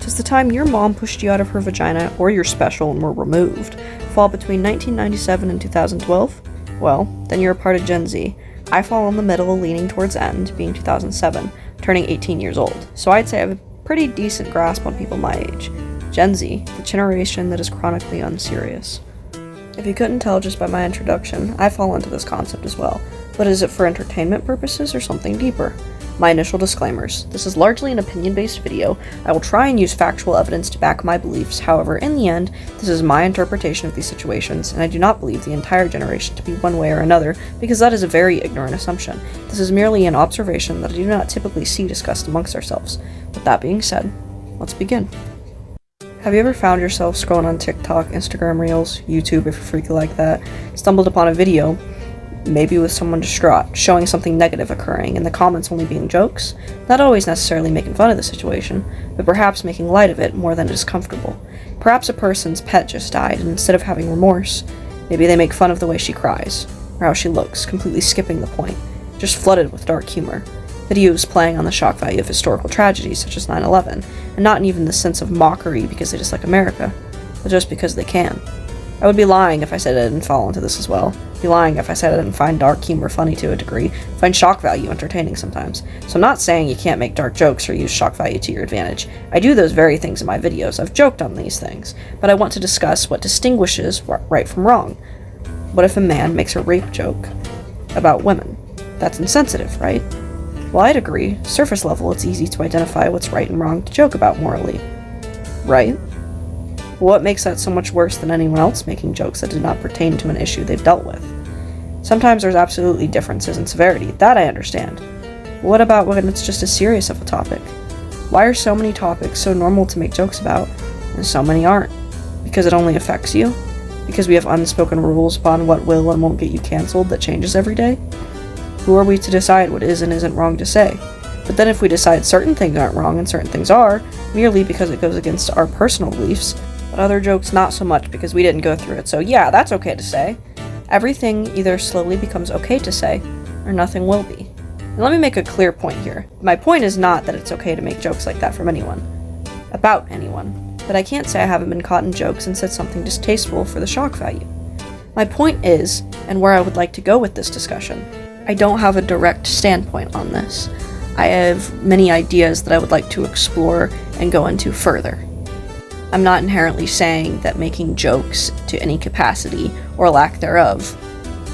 Does the time your mom pushed you out of her vagina or you're special and were removed fall between 1997 and 2012? Well, then you're a part of Gen Z. I fall in the middle, leaning towards end, being 2007, turning 18 years old. So I'd say I have a pretty decent grasp on people my age. Gen Z, the generation that is chronically unserious. If you couldn't tell just by my introduction, I fall into this concept as well. But is it for entertainment purposes or something deeper? My initial disclaimers. This is largely an opinion-based video. I will try and use factual evidence to back my beliefs. However, in the end, this is my interpretation of these situations, and I do not believe the entire generation to be one way or another, because that is a very ignorant assumption. This is merely an observation that I do not typically see discussed amongst ourselves. With that being said, let's begin. Have you ever found yourself scrolling on TikTok, Instagram Reels, YouTube if you're freaky like that, stumbled upon a video, maybe with someone distraught, showing something negative occurring, and the comments only being jokes? Not always necessarily making fun of the situation, but perhaps making light of it more than it is comfortable. Perhaps a person's pet just died, and instead of having remorse, maybe they make fun of the way she cries, or how she looks, completely skipping the point, just flooded with dark humor. Videos playing on the shock value of historical tragedies such as 9/11, and not in even the sense of mockery because they dislike America, but just because they can. I would be lying if I said I didn't fall into this as well. I'd be lying if I said I didn't find dark humor funny to a degree, find shock value entertaining sometimes. So I'm not saying you can't make dark jokes or use shock value to your advantage. I do those very things in my videos. I've joked on these things, but I want to discuss what distinguishes right from wrong. What if a man makes a rape joke about women? That's insensitive, right? Well, I'd agree. Surface level, it's easy to identify what's right and wrong to joke about morally. Right? What makes that so much worse than anyone else making jokes that do not pertain to an issue they've dealt with? Sometimes there's absolutely differences in severity. That I understand. But what about when it's just as serious of a topic? Why are so many topics so normal to make jokes about, and so many aren't? Because it only affects you? Because we have unspoken rules upon what will and won't get you canceled that changes every day? Who are we to decide what is and isn't wrong to say? But then if we decide certain things aren't wrong and certain things are, merely because it goes against our personal beliefs, but other jokes not so much because we didn't go through it, so yeah, that's okay to say. Everything either slowly becomes okay to say, or nothing will be. And let me make a clear point here. My point is not that it's okay to make jokes like that from anyone. About anyone. But I can't say I haven't been caught in jokes and said something distasteful for the shock value. My point is, and where I would like to go with this discussion, I don't have a direct standpoint on this. I have many ideas that I would like to explore and go into further. I'm not inherently saying that making jokes to any capacity, or lack thereof,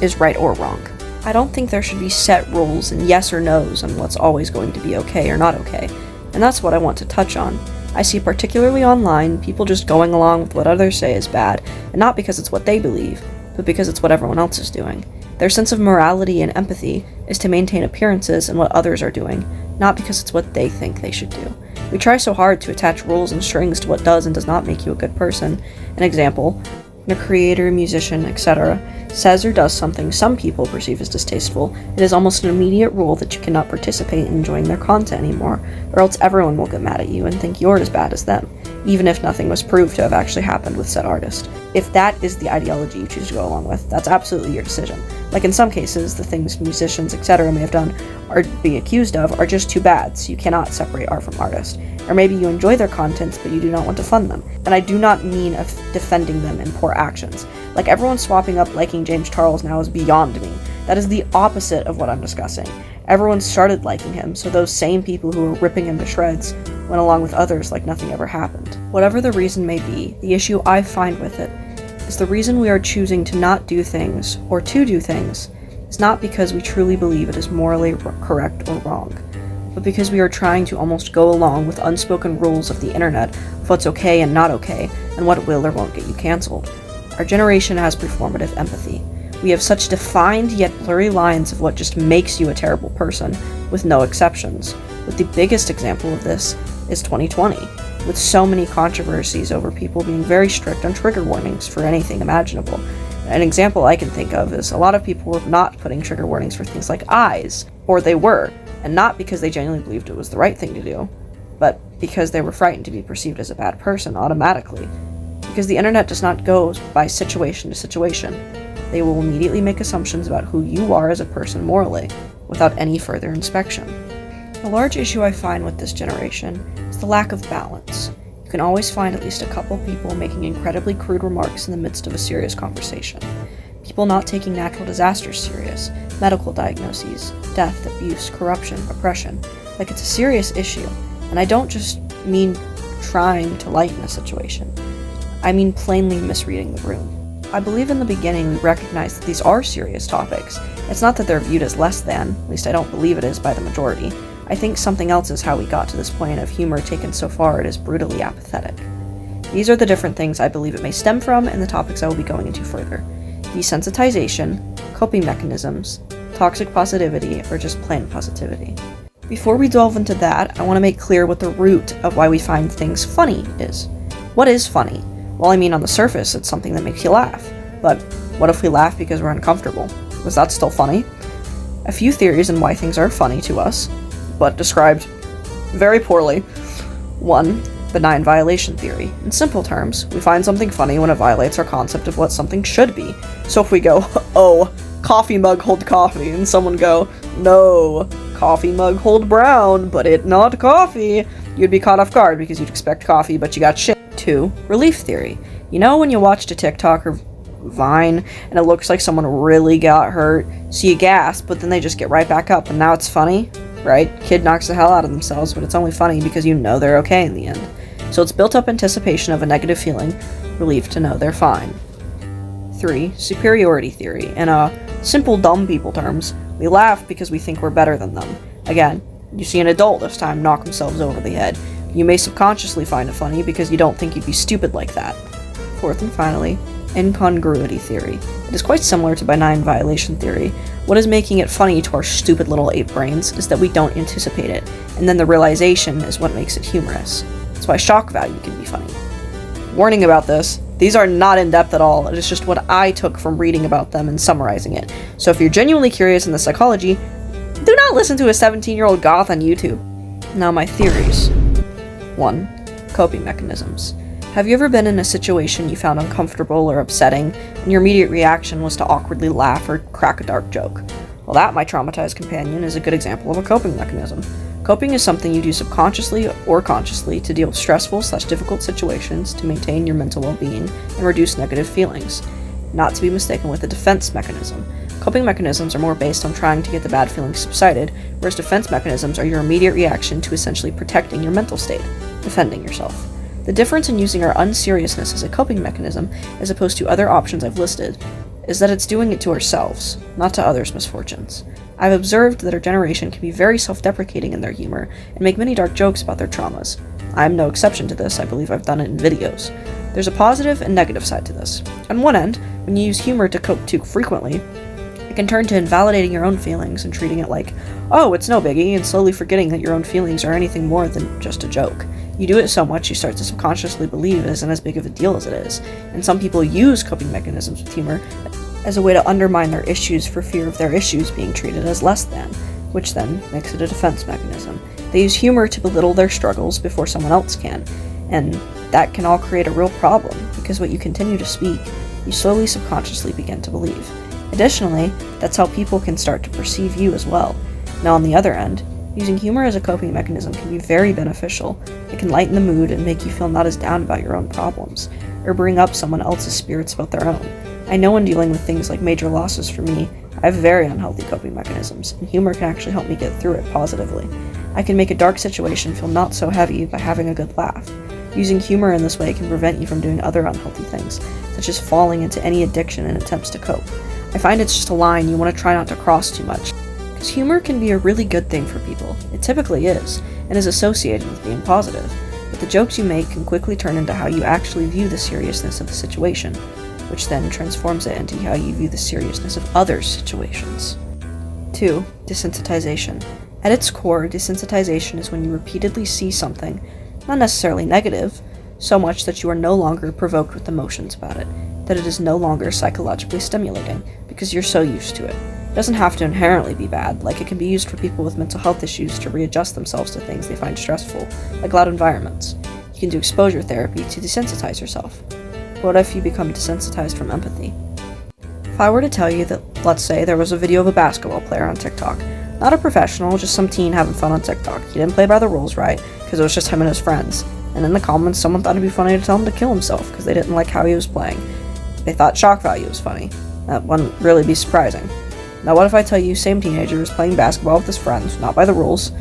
is right or wrong. I don't think there should be set rules and yes or no's on what's always going to be okay or not okay, and that's what I want to touch on. I see particularly online people just going along with what others say is bad, and not because it's what they believe, but because it's what everyone else is doing. Their sense of morality and empathy is to maintain appearances in what others are doing, not because it's what they think they should do. We try so hard to attach rules and strings to what does and does not make you a good person. An example, when a creator, musician, etc. says or does something some people perceive as distasteful, it is almost an immediate rule that you cannot participate in enjoying their content anymore, or else everyone will get mad at you and think you're as bad as them, even if nothing was proved to have actually happened with said artist. If that is the ideology you choose to go along with, that's absolutely your decision. Like in some cases, the things musicians, etc. may have done or be accused of are just too bad, so you cannot separate art from artist. Or maybe you enjoy their contents, but you do not want to fund them. And I do not mean of defending them in poor actions. Like everyone swapping up liking James Charles now is beyond me. That is the opposite of what I'm discussing. Everyone started liking him, so those same people who were ripping him to shreds went along with others like nothing ever happened. Whatever the reason may be, the issue I find with it is the reason we are choosing to not do things, or to do things, is not because we truly believe it is morally correct or wrong, but because we are trying to almost go along with unspoken rules of the internet of what's okay and not okay, and what will or won't get you canceled. Our generation has performative empathy. We have such defined yet blurry lines of what just makes you a terrible person, with no exceptions. With the biggest example of this is 2020, with so many controversies over people being very strict on trigger warnings for anything imaginable. An example I can think of is a lot of people were not putting trigger warnings for things like eyes, or they were, and not because they genuinely believed it was the right thing to do, but because they were frightened to be perceived as a bad person automatically. Because the internet does not go by situation to situation. They will immediately make assumptions about who you are as a person morally, without any further inspection. A large issue I find with this generation is the lack of balance. you can always find at least a couple people making incredibly crude remarks in the midst of a serious conversation. People not taking natural disasters serious, medical diagnoses, death, abuse, corruption, oppression, like it's a serious issue. And I don't just mean trying to lighten a situation. I mean plainly misreading the room. I believe in the beginning we recognized that these are serious topics. It's not that they're viewed as less than, at least I don't believe it is by the majority. I think something else is how we got to this point of humor taken so far it is brutally apathetic. These are the different things I believe it may stem from and the topics I will be going into further. Desensitization, coping mechanisms, toxic positivity, or just plain positivity. Before we delve into that, I want to make clear what the root of why we find things funny is. What is funny? Well, I mean, on the surface, it's something that makes you laugh. But what if we laugh because we're uncomfortable? Was that still funny? A few theories on why things are funny to us, but described very poorly. 1. Benign violation theory. In simple terms, we find something funny when it violates our concept of what something should be. So if we go, oh, coffee mug hold coffee, and someone go, no, coffee mug hold brown, but it not coffee, you'd be caught off guard because you'd expect coffee, but you got shit. 2. Relief theory. You know when you watched a TikTok or Vine and it looks like someone really got hurt, so you gasp, but then they just get right back up and now it's funny, right? Kid knocks the hell out of themselves, but it's only funny because you know they're okay in the end. So it's built up anticipation of a negative feeling, relief to know they're fine. 3. Superiority theory. In simple dumb people terms, we laugh because we think we're better than them. Again, you see an adult this time knock themselves over the head. You may subconsciously find it funny because you don't think you'd be stupid like that. 4th and finally, incongruity theory. It is quite similar to benign violation theory. What is making it funny to our stupid little ape brains is that we don't anticipate it, and then the realization is what makes it humorous. That's why shock value can be funny. Warning about this, these are not in-depth at all, it is just what I took from reading about them and summarizing it. So if you're genuinely curious in the psychology, do not listen to a 17-year-old goth on YouTube. Now my theories. 1. Coping mechanisms. Have you ever been in a situation you found uncomfortable or upsetting, and your immediate reaction was to awkwardly laugh or crack a dark joke? Well, that, my traumatized companion, is a good example of a coping mechanism. Coping is something you do subconsciously or consciously to deal with stressful/difficult situations to maintain your mental well-being and reduce negative feelings. Not to be mistaken with a defense mechanism. Coping mechanisms are more based on trying to get the bad feelings subsided, whereas defense mechanisms are your immediate reaction to essentially protecting your mental state, defending yourself. The difference in using our unseriousness as a coping mechanism, as opposed to other options I've listed, is that it's doing it to ourselves, not to others' misfortunes. I've observed that our generation can be very self-deprecating in their humor, and make many dark jokes about their traumas. I'm no exception to this, I believe I've done it in videos. There's a positive and negative side to this. On one end, when you use humor to cope too frequently, it can turn to invalidating your own feelings and treating it like, oh, it's no biggie, and slowly forgetting that your own feelings are anything more than just a joke. You do it so much you start to subconsciously believe it isn't as big of a deal as it is, and some people use coping mechanisms with humor as a way to undermine their issues for fear of their issues being treated as less than, which then makes it a defense mechanism. They use humor to belittle their struggles before someone else can, and that can all create a real problem, because what you continue to speak, you slowly subconsciously begin to believe. Additionally, that's how people can start to perceive you as well. Now on the other end, using humor as a coping mechanism can be very beneficial. It can lighten the mood and make you feel not as down about your own problems, or bring up someone else's spirits about their own. I know when dealing with things like major losses for me, I have very unhealthy coping mechanisms, and humor can actually help me get through it positively. I can make a dark situation feel not so heavy by having a good laugh. Using humor in this way can prevent you from doing other unhealthy things, such as falling into any addiction in attempts to cope. I find it's just a line you want to try not to cross too much, because humor can be a really good thing for people. It typically is, and is associated with being positive, but the jokes you make can quickly turn into how you actually view the seriousness of the situation, which then transforms it into how you view the seriousness of other situations. 2. Desensitization. At its core, desensitization is when you repeatedly see something, not necessarily negative, so much that you are no longer provoked with emotions about it, that it is no longer psychologically stimulating, because you're so used to it. It doesn't have to inherently be bad, like it can be used for people with mental health issues to readjust themselves to things they find stressful, like loud environments. You can do exposure therapy to desensitize yourself. What if you become desensitized from empathy? If I were to tell you that, let's say, there was a video of a basketball player on TikTok, not a professional, just some teen having fun on TikTok. He didn't play by the rules right, because it was just him and his friends, and in the comments someone thought it'd be funny to tell him to kill himself because they didn't like how he was playing. They thought shock value was funny. That wouldn't really be surprising. Now what if I tell you same teenager was playing basketball with his friends, not by the rules,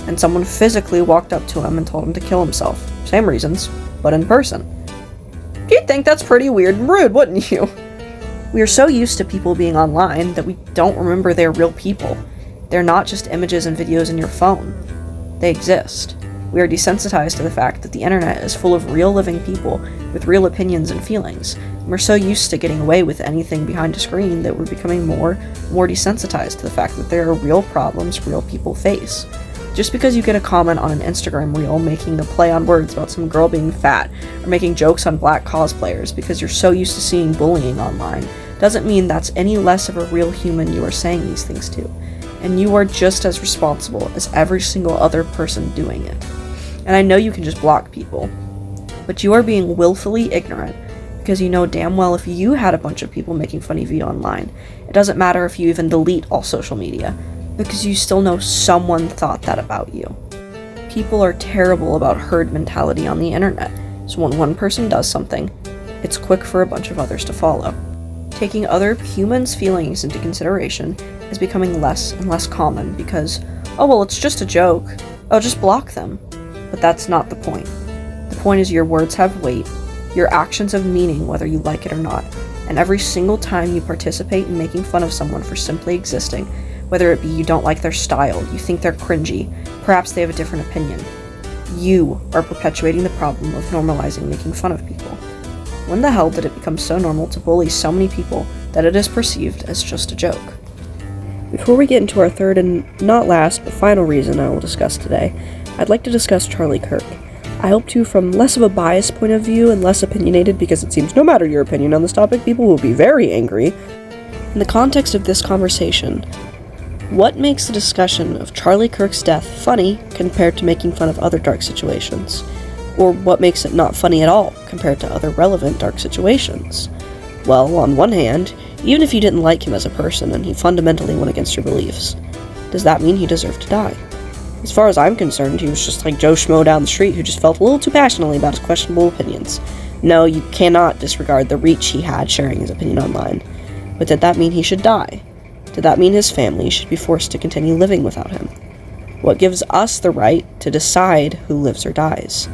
and someone physically walked up to him and told him to kill himself. Same reasons, but in person. You'd think that's pretty weird and rude, wouldn't you? We are so used to people being online that we don't remember they're real people. They're not just images and videos in your phone. They exist. We are desensitized to the fact that the internet is full of real living people with real opinions and feelings. And we're so used to getting away with anything behind a screen that we're becoming more desensitized to the fact that there are real problems real people face. Just because you get a comment on an Instagram reel making a play on words about some girl being fat, or making jokes on black cosplayers because you're so used to seeing bullying online, doesn't mean that's any less of a real human you are saying these things to. And you are just as responsible as every single other person doing it. And I know you can just block people, but you are being willfully ignorant because you know damn well if you had a bunch of people making fun of you online, it doesn't matter if you even delete all social media, because you still know someone thought that about you. People are terrible about herd mentality on the internet, so when one person does something, it's quick for a bunch of others to follow. Taking other humans' feelings into consideration is becoming less and less common because, oh well, it's just a joke, oh just block them. But that's not the point. The point is your words have weight, your actions have meaning whether you like it or not, and every single time you participate in making fun of someone for simply existing, whether it be you don't like their style, you think they're cringy, perhaps they have a different opinion, you are perpetuating the problem of normalizing making fun of people. When the hell did it become so normal to bully so many people that it is perceived as just a joke? Before we get into our third and not last but final reason I will discuss today, I'd like to discuss Charlie Kirk. I hope to from less of a biased point of view and less opinionated, because it seems no matter your opinion on this topic, people will be very angry. In the context of this conversation, what makes the discussion of Charlie Kirk's death funny compared to making fun of other dark situations? Or what makes it not funny at all compared to other relevant dark situations? Well, on one hand, even if you didn't like him as a person and he fundamentally went against your beliefs, does that mean he deserved to die? As far as I'm concerned, he was just like Joe Schmo down the street who just felt a little too passionately about his questionable opinions. No, you cannot disregard the reach he had sharing his opinion online. But did that mean he should die? Did that mean his family should be forced to continue living without him? What gives us the right to decide who lives or dies?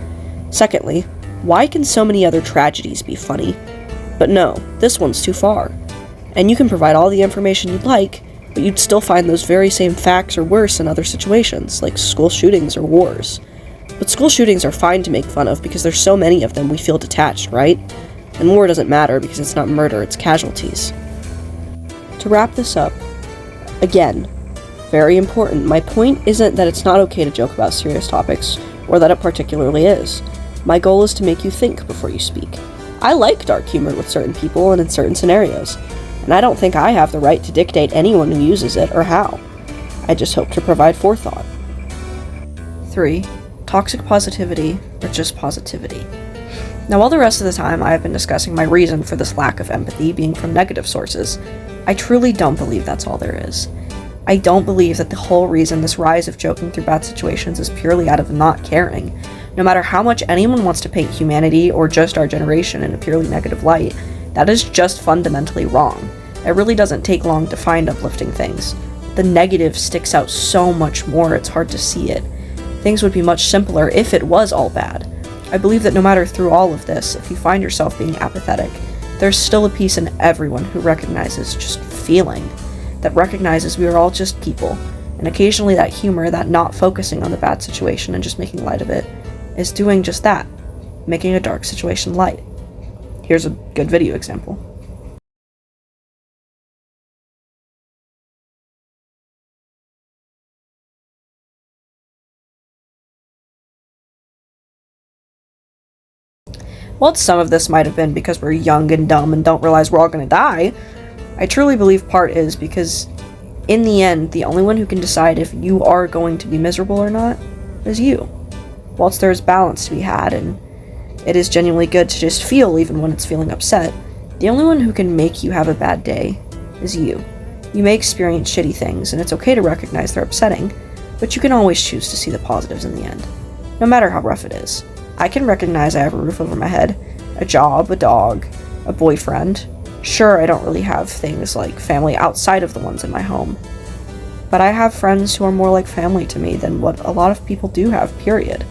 Secondly, why can so many other tragedies be funny? But no, this one's too far. And you can provide all the information you'd like, but you'd still find those very same facts or worse in other situations, like school shootings or wars. But school shootings are fine to make fun of because there's so many of them we feel detached, right? And war doesn't matter because it's not murder, it's casualties. To wrap this up, again, very important, my point isn't that it's not okay to joke about serious topics, or that it particularly is. My goal is to make you think before you speak. I like dark humor with certain people and in certain scenarios, and I don't think I have the right to dictate anyone who uses it or how. I just hope to provide forethought. 3. Toxic positivity or just positivity. Now, while the rest of the time I have been discussing my reason for this lack of empathy being from negative sources, I truly don't believe that's all there is. I don't believe that the whole reason this rise of joking through bad situations is purely out of not caring. No matter how much anyone wants to paint humanity or just our generation in a purely negative light, that is just fundamentally wrong. It really doesn't take long to find uplifting things. The negative sticks out so much more, it's hard to see it. Things would be much simpler if it was all bad. I believe that no matter through all of this, if you find yourself being apathetic, there's still a piece in everyone who recognizes just feeling, that recognizes we are all just people, and occasionally that humor, that not focusing on the bad situation and just making light of it, is doing just that, making a dark situation light. Here's a good video example. While some of this might have been because we're young and dumb and don't realize we're all going to die, I truly believe part is because, in the end, the only one who can decide if you are going to be miserable or not is you. Whilst there is balance to be had, and it is genuinely good to just feel even when it's feeling upset, the only one who can make you have a bad day is you. You may experience shitty things, and it's okay to recognize they're upsetting, but you can always choose to see the positives in the end, no matter how rough it is. I can recognize I have a roof over my head, a job, a dog, a boyfriend. Sure, I don't really have things like family outside of the ones in my home, but I have friends who are more like family to me than what a lot of people do have, period.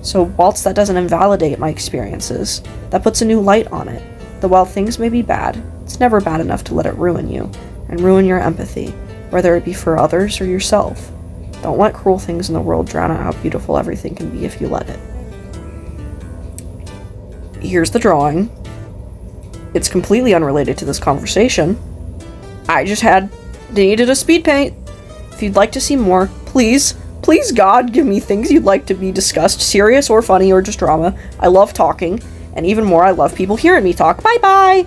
So whilst that doesn't invalidate my experiences, that puts a new light on it, that while things may be bad, it's never bad enough to let it ruin you, and ruin your empathy, whether it be for others or yourself. Don't let cruel things in the world drown out how beautiful everything can be if you let it. Here's the drawing. It's completely unrelated to this conversation. I just needed a speed paint. If you'd like to see more, please God, give me things you'd like to be discussed, serious or funny or just drama. I love talking, and even more, I love people hearing me talk. Bye bye!